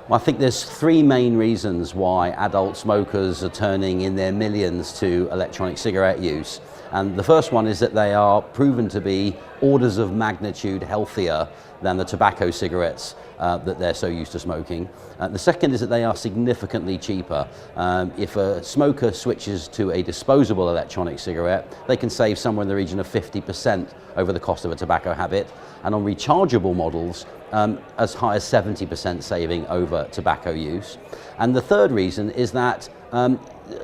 Well, I think there's three main reasons why adult smokers are turning in their millions to electronic cigarette use. And the first one is that they are proven to be orders of magnitude healthier than the tobacco cigarettes that they're so used to smoking. The second is that they are significantly cheaper. If a smoker switches to a disposable electronic cigarette, they can save somewhere in the region of 50% over the cost of a tobacco habit, and on rechargeable models, as high as 70% saving over tobacco use. And the third reason is that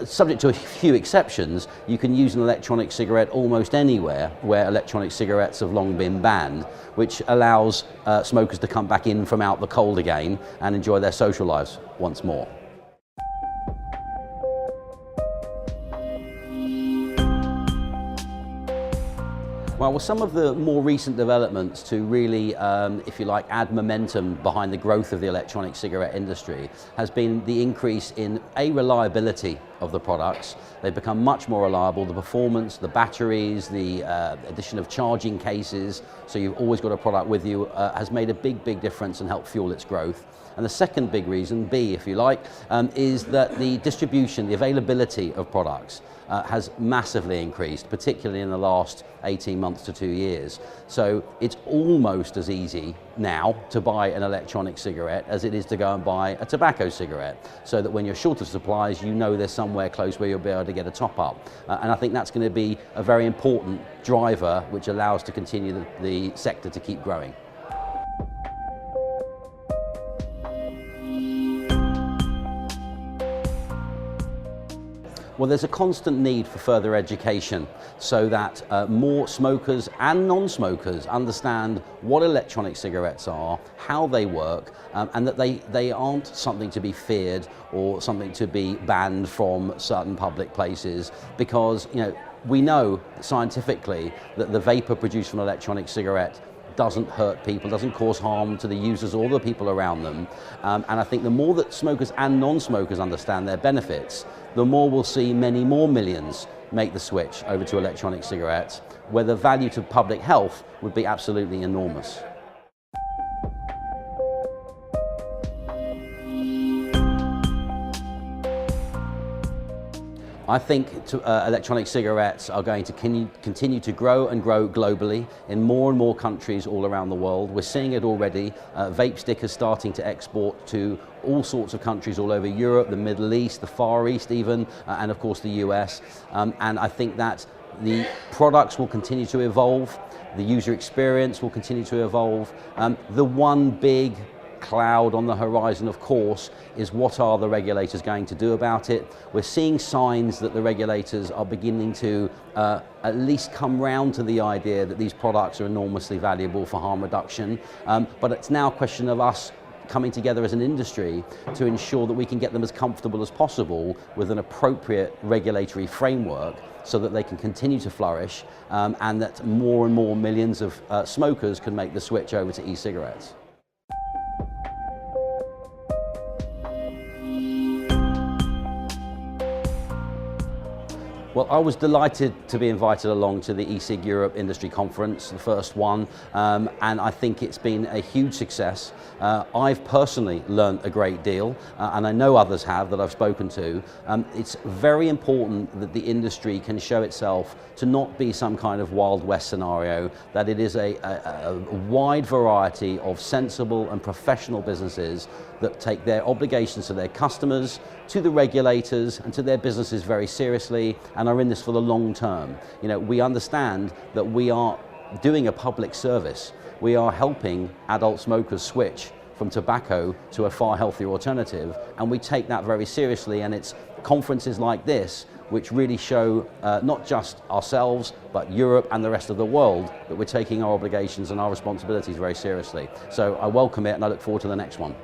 subject to a few exceptions, you can use an electronic cigarette almost anywhere where electronic cigarettes have long been banned, which allows smokers to come back in from out the cold again and enjoy their social lives once more. Well, some of the more recent developments to really, if you like, add momentum behind the growth of the electronic cigarette industry has been the increase in reliability of the products. They've become much more reliable. The performance, the batteries, the addition of charging cases, so you've always got a product with you, has made a big difference and helped fuel its growth. And the second big reason, B if you like, is that the distribution, the availability of products has massively increased, particularly in the last 18 months to 2 years. So it's almost as easy now to buy an electronic cigarette as it is to go and buy a tobacco cigarette, so that when you're short of supplies, you know there's somewhere close where you'll be able to get a top up. And I think that's going to be a very important driver which allows to continue the sector to keep growing. Well, there's a constant need for further education so that more smokers and non-smokers understand what electronic cigarettes are, how they work, and that they aren't something to be feared or something to be banned from certain public places, because we know scientifically that the vapor produced from an electronic cigarette doesn't hurt people, doesn't cause harm to the users or the people around them. And I think the more that smokers and non-smokers understand their benefits, the more we'll see many more millions make the switch over to electronic cigarettes, where the value to public health would be absolutely enormous. I think electronic cigarettes are going to continue to grow and grow globally in more and more countries all around the world. We're seeing it already. Vapestick is starting to export to all sorts of countries all over Europe, the Middle East, the Far East even, and of course the US. And I think that the products will continue to evolve, the user experience will continue to evolve. The one big cloud on the horizon, of course, is what are the regulators going to do about it. We're seeing signs that the regulators are beginning to at least come round to the idea that these products are enormously valuable for harm reduction, but it's now a question of us coming together as an industry to ensure that we can get them as comfortable as possible with an appropriate regulatory framework so that they can continue to flourish, and that more and more millions of smokers can make the switch over to e-cigarettes. Well, I was delighted to be invited along to the eCig Europe Industry Conference, the first one, and I think it's been a huge success. I've personally learned a great deal, and I know others have that I've spoken to. It's very important that the industry can show itself to not be some kind of Wild West scenario, that it is a wide variety of sensible and professional businesses that take their obligations to their customers, to the regulators, and to their businesses very seriously, and are in this for the long term. We understand that we are doing a public service. We are helping adult smokers switch from tobacco to a far healthier alternative, and we take that very seriously, and it's conferences like this which really show not just ourselves, but Europe and the rest of the world, that we're taking our obligations and our responsibilities very seriously. So I welcome it, and I look forward to the next one.